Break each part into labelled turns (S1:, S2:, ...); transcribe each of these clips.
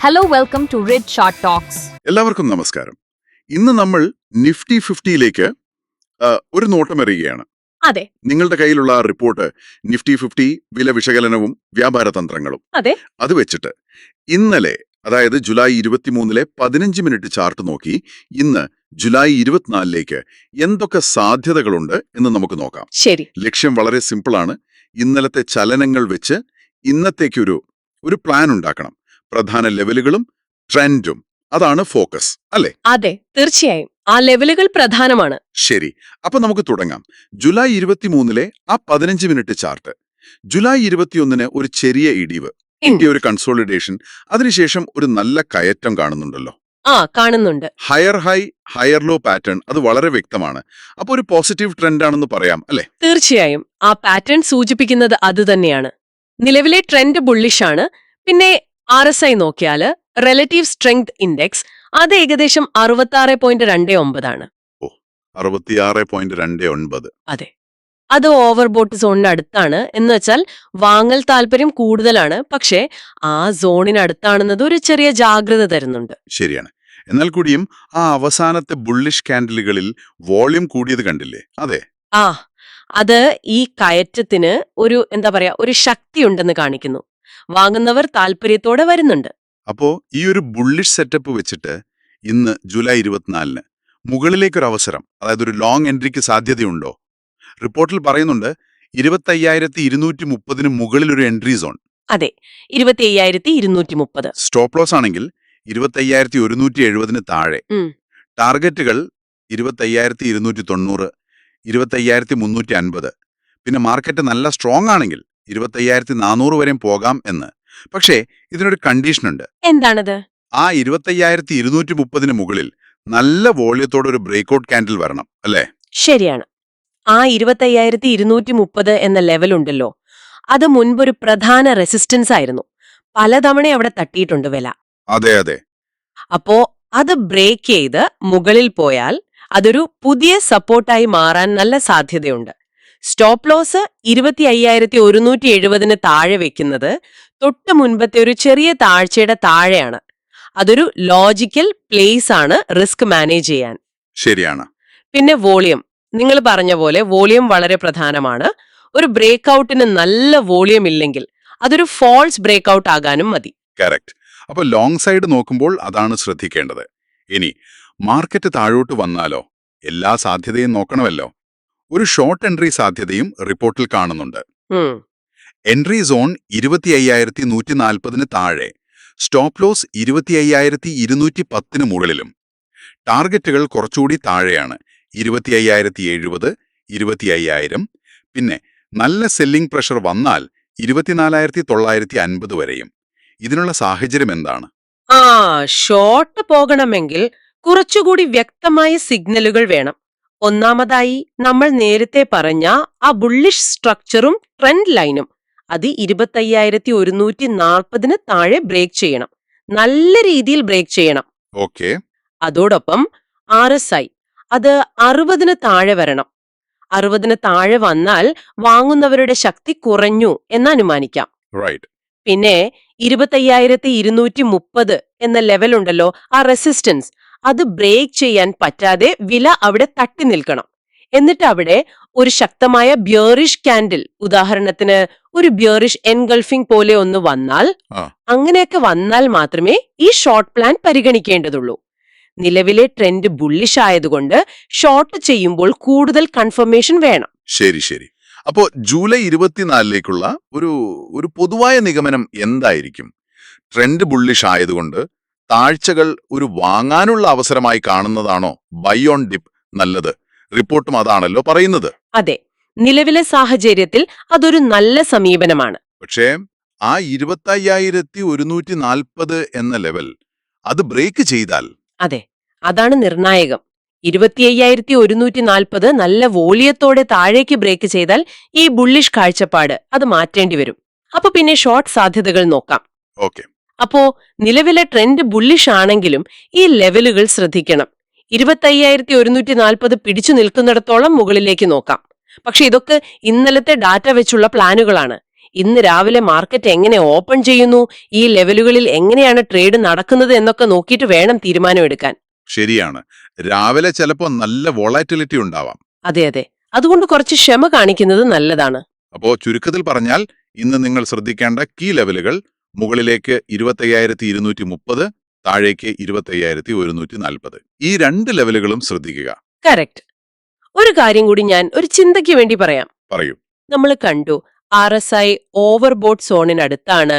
S1: Hello, welcome to Red Chart Talks.
S2: എല്ലാവർക്കും നമസ്കാരം. ഇന്ന് നമ്മൾ നിഫ്റ്റി 50യിലേക്ക് ഒരു നോട്ടമെറിയുകയാണ്.
S1: അതെ.
S2: നിങ്ങളുടെ കയ്യിലുള്ള ആ റിപ്പോർട്ട് നിഫ്റ്റി 50 വില വിശകലനവും വ്യാപാര തന്ത്രങ്ങളും.
S1: അതെ.
S2: അത് വെച്ചിട്ട് ഇന്നലെ, അതായത് ജൂലൈ 23 15 മിനിറ്റ് ചാർട്ട് നോക്കി ഇന്ന് ജൂലൈ 24 എന്തൊക്കെ സാധ്യതകളുണ്ട് എന്ന് നമുക്ക് നോക്കാം.
S1: ശരി.
S2: ലക്ഷ്യം വളരെ സിമ്പിളാണ്. ഇന്നലത്തെ ചലനങ്ങൾ വെച്ച് ഇന്നത്തേക്കൊരു പ്ലാൻ ഉണ്ടാക്കണം. പ്രധാന ലെവലുകളും ട്രെൻഡും, അതാണ് ഫോക്കസ്, അല്ലേ?
S1: അതെ, തീർച്ചയായും ആ ലെവലുകൾ പ്രധാനമാണ്.
S2: ശരി, അപ്പൊ നമുക്ക് തുടങ്ങാം. ജൂലൈ 23 ആ 15 മിനിറ്റ് ചാർട്ട്. ജൂലൈ 21 ഒരു ചെറിയ ഇടിവ്, ഒരു കൺസോളിഡേഷൻ, അതിനുശേഷം ഒരു നല്ല കയറ്റം കാണുന്നുണ്ടല്ലോ.
S1: കാണുന്നുണ്ട്.
S2: Higher high higher low pattern, അത് വളരെ വ്യക്തമാണ്. അപ്പൊ ഒരു പോസിറ്റീവ് ട്രെൻഡ് ആണെന്ന് പറയാം, അല്ലെ?
S1: തീർച്ചയായും ആ പാറ്റേൺ സൂചിപ്പിക്കുന്നത് അത് തന്നെയാണ്. നിലവിലെ ട്രെൻഡ് ബുള്ളിഷ് ആണ്. പിന്നെ RSI നോക്കിയാല് റിലേറ്റീവ് സ്ട്രെങ്ത് ഇൻഡെക്സ് അത് ഏകദേശം 66.29 ആണ്.
S2: 66.29.
S1: അതെ, അത് ഓവർബോട്ട് സോണിന് അടുത്താണ്. എന്ന് വെച്ചാൽ വാങ്ങൽ താല്പര്യം കൂടുതലാണ്, പക്ഷേ ആ സോണിനടുത്താണെന്നത് ഒരു ചെറിയ ജാഗ്രത തരുന്നുണ്ട്.
S2: ശരിയാണ്. എന്നാൽ കൂടിയും ആ അവസാനത്തെ ബുള്ളിഷ് കാൻഡിലുകളിൽ വോള്യൂം കൂടിയത് കണ്ടില്ലേ? അതെ,
S1: അത് ഈ കയറ്റത്തിന് ഒരു ശക്തിയുണ്ടെന്ന് കാണിക്കുന്നു. വാങ്ങുന്നവർ താല്പര്യത്തോടെ വരുന്നുണ്ട്.
S2: അപ്പോ ഈ ഒരു ബുള്ളിഷ് സെറ്റപ്പ് വെച്ചിട്ട് ഇന്ന് ജൂലൈ 24 മുകളിലേക്കൊരു അവസരം, അതായത് ഒരു ലോങ് എൻട്രിക്ക് സാധ്യതയുണ്ടോ? റിപ്പോർട്ടിൽ പറയുന്നുണ്ട് 25,230 മുകളിൽ ഒരു എൻട്രി സോൺ.
S1: അതെ, 25,230.
S2: സ്റ്റോപ്പ് ലോസ് ആണെങ്കിൽ 25,170 താഴെ. ടാർഗറ്റുകൾ 25,290, 25,350. പിന്നെ മാർക്കറ്റ് നല്ല സ്ട്രോങ് ആണെങ്കിൽ 25,400 വരെയും പോകാം എന്ന്. പക്ഷേ ഇതിനൊരു കണ്ടീഷനുണ്ട്.
S1: എന്താണത്?
S2: ആ 25,230 മുകളിൽ നല്ല വോള്യത്തോടെ ഒരു ബ്രേക്ക്ഔട്ട് കാൻഡിൽ വരണം, അല്ലേ?
S1: ശരിയാണ്. ആ 25,230 എന്ന ലെവലുണ്ടല്ലോ, അത് മുൻപൊരു പ്രധാന റെസിസ്റ്റൻസ് ആയിരുന്നു. പലതവണ അവിടെ തട്ടിയിട്ടുണ്ട് വില.
S2: അതെ അതെ.
S1: അപ്പോ അത് ബ്രേക്ക് ചെയ്ത് മുകളിൽ പോയാൽ അതൊരു പുതിയ സപ്പോർട്ടായി മാറാൻ നല്ല സാധ്യതയുണ്ട്. സ്റ്റോപ്പ് ലോസ് 25,170 താഴെ വെക്കുന്നത് തൊട്ട് മുൻപത്തെ ഒരു ചെറിയ താഴ്ചയുടെ താഴെയാണ്. അതൊരു ലോജിക്കൽ പ്ലേസ് ആണ് റിസ്ക് മാനേജ് ചെയ്യാൻ.
S2: ശരിയാണ്.
S1: പിന്നെ വോളിയം, നിങ്ങൾ പറഞ്ഞ പോലെ വോളിയം വളരെ പ്രധാനമാണ്. ഒരു ബ്രേക്ക്ഔട്ടിന് നല്ല വോളിയം ഇല്ലെങ്കിൽ അതൊരു ഫോൾസ് ബ്രേക്ക്ഔട്ട് ആകാനും മതി.
S2: കറക്റ്റ്. അപ്പൊ ലോങ് സൈഡ് നോക്കുമ്പോൾ അതാണ് ശ്രദ്ധിക്കേണ്ടത്. ഇനി മാർക്കറ്റ് താഴോട്ട് വന്നാലോ? എല്ലാ സാധ്യതയും നോക്കണമല്ലോ. ഒരു ഷോർട്ട് എൻട്രി സാധ്യതയും റിപ്പോർട്ടിൽ കാണുന്നുണ്ട്. എൻട്രി സോൺ 25,140 താഴെ, സ്റ്റോപ്പ് ലോസ് 25,210 മുകളിലും. ടാർഗറ്റുകൾ കുറച്ചുകൂടി താഴെയാണ്, 25,070, 25,000. പിന്നെ നല്ല സെല്ലിംഗ് പ്രഷർ വന്നാൽ 24,950 വരെയും. ഇതിനുള്ള സാഹചര്യം എന്താണ്?
S1: ഷോർട്ട് പോകണമെങ്കിൽ കുറച്ചുകൂടി വ്യക്തമായ സിഗ്നലുകൾ വേണം. ഒന്നാമതായി നമ്മൾ നേരത്തെ പറഞ്ഞ ആ ബുള്ളിഷ് സ്ട്രക്ചറും ട്രെൻഡ് ലൈനും അത് 25,140 താഴെ ബ്രേക്ക് ചെയ്യണം. നല്ല രീതിയിൽ ബ്രേക്ക് ചെയ്യണം.
S2: ഓക്കെ.
S1: അതോടൊപ്പം RSI അത് 60 താഴെ വരണം. 60 താഴെ വന്നാൽ വാങ്ങുന്നവരുടെ ശക്തി കുറഞ്ഞു എന്ന് അനുമാനിക്കാം. പിന്നെ 25,230 എന്ന ലെവൽ ഉണ്ടല്ലോ, ആ റെസിസ്റ്റൻസ് അത് ബ്രേക്ക് ചെയ്യാൻ പറ്റാതെ വില അവിടെ തട്ടി നിൽക്കണം. എന്നിട്ട് അവിടെ ഒരു ശക്തമായ ബിയറിഷ് കാൻഡിൽ, ഉദാഹരണത്തിന് ഒരു ബിയറിഷ് എൻഗൾഫിംഗ് പോലെ ഒന്ന് വന്നാൽ, അങ്ങനെയൊക്കെ വന്നാൽ മാത്രമേ ഈ ഷോർട്ട് പ്ലാൻ പരിഗണിക്കേണ്ടതുള്ളൂ. നിലവിലെ ട്രെൻഡ് ബുള്ളിഷ് ആയതുകൊണ്ട് ഷോർട്ട് ചെയ്യുമ്പോൾ കൂടുതൽ കൺഫർമേഷൻ വേണം.
S2: ശരി ശരി. അപ്പോ ജൂലൈ 24 ഒരു പൊതുവായ നിഗമനം എന്തായിരിക്കും? ട്രെൻഡ് ബുള്ളിഷ് ആയതുകൊണ്ട് താഴ്ചകൾ ഒരു വാങ്ങാനുള്ള അവസരമായി കാണുന്നതാണോ ബൈ ഓൺ ഡിപ്പ് നല്ലത്? റിപ്പോർട്ടും അതാണല്ലോ പറയുന്നത്.
S1: അതെ, നിലവിലെ സാഹചര്യത്തിൽ അതൊരു നല്ല സമീപനമാണ്.
S2: പക്ഷേ ആ 25,140 എന്ന ലെവൽ അത് ബ്രേക്ക് ചെയ്താൽ?
S1: അതെ, അതാണ് നിർണായകം. 25,140 നല്ല വോളിയത്തോടെ താഴേക്ക് ബ്രേക്ക് ചെയ്താൽ ഈ ബുള്ളിഷ് കാഴ്ചപ്പാട് അത് മാറ്റേണ്ടി വരും. അപ്പൊ പിന്നെ ഷോർട്ട് സാധ്യതകൾ നോക്കാം.
S2: ഓക്കെ.
S1: അപ്പോ നിലവിലെ ട്രെൻഡ് ബുള്ളിഷ് ആണെങ്കിലും ഈ ലെവലുകൾ ശ്രദ്ധിക്കണം. 25,140 പിടിച്ചു നിൽക്കുന്നിടത്തോളം മുകളിലേക്ക് നോക്കാം. പക്ഷെ ഇതൊക്കെ ഇന്നലത്തെ ഡാറ്റ വെച്ചുള്ള പ്ലാനുകളാണ്. ഇന്ന് രാവിലെ മാർക്കറ്റ് എങ്ങനെ ഓപ്പൺ ചെയ്യുന്നു, ഈ ലെവലുകളിൽ എങ്ങനെയാണ് ട്രേഡ് നടക്കുന്നത് എന്നൊക്കെ നോക്കിയിട്ട് വേണം തീരുമാനമെടുക്കാൻ.
S2: ശരിയാണ്. രാവിലെ ചിലപ്പോൾ നല്ല വോളാറ്റിലിറ്റി ഉണ്ടാവാം.
S1: അതെ അതെ, അതുകൊണ്ട് കുറച്ച് ക്ഷമ കാണിക്കുന്നത് നല്ലതാണ്.
S2: അപ്പോ ചുരുക്കത്തിൽ പറഞ്ഞാൽ ഇന്ന് നിങ്ങൾ ശ്രദ്ധിക്കേണ്ട കീ ലെവലുകൾ മുകളിലേക്ക് 25,230, താഴേക്ക് 25,140. ഈ 2 ലെവലുകളും ശ്രദ്ധിക്കുക.
S1: കറക്റ്റ്. ഒരു കാര്യം കൂടി ഞാൻ ഒരു ചിന്തയ്ക്ക് വേണ്ടി പറയാം.
S2: പറയൂ.
S1: നമ്മൾ കണ്ടു RSI ഓവർബോട്ട് സോണിനടുത്താണ്,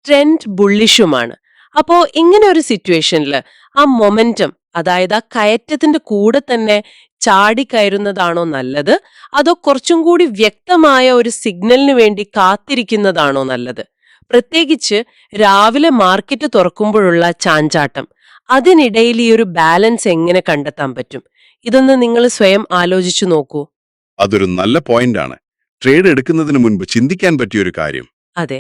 S1: ട്രെൻഡ് ബുള്ളിഷുമാണ്. അപ്പോ ഇങ്ങനെ ഒരു സിറ്റുവേഷനിൽ ആ മൊമെന്റം, അതായത് ആ കയറ്റത്തിന്റെ കൂടെ തന്നെ ചാടിക്കയറുന്നതാണോ നല്ലത്, അതോ കുറച്ചും കൂടി വ്യക്തമായ ഒരു സിഗ്നലിന് വേണ്ടി കാത്തിരിക്കുന്നതാണോ നല്ലത്? പ്രത്യേകിച്ച് രാവിലെ മാർക്കറ്റ് തുറക്കുമ്പോഴുള്ള ചാഞ്ചാട്ടം, അതിനിടയിൽ ഈ ഒരു ബാലൻസ് എങ്ങനെ കണ്ടെത്താൻ പറ്റും? ഇതൊന്ന് നിങ്ങൾ സ്വയം ആലോചിച്ചു നോക്കൂ.
S3: അതൊരു നല്ല പോയിന്റാണ്. ട്രേഡ് എടുക്കുന്നതിന് മുൻപ് ചിന്തിക്കാൻ പറ്റിയൊരു കാര്യം.
S1: അതെ.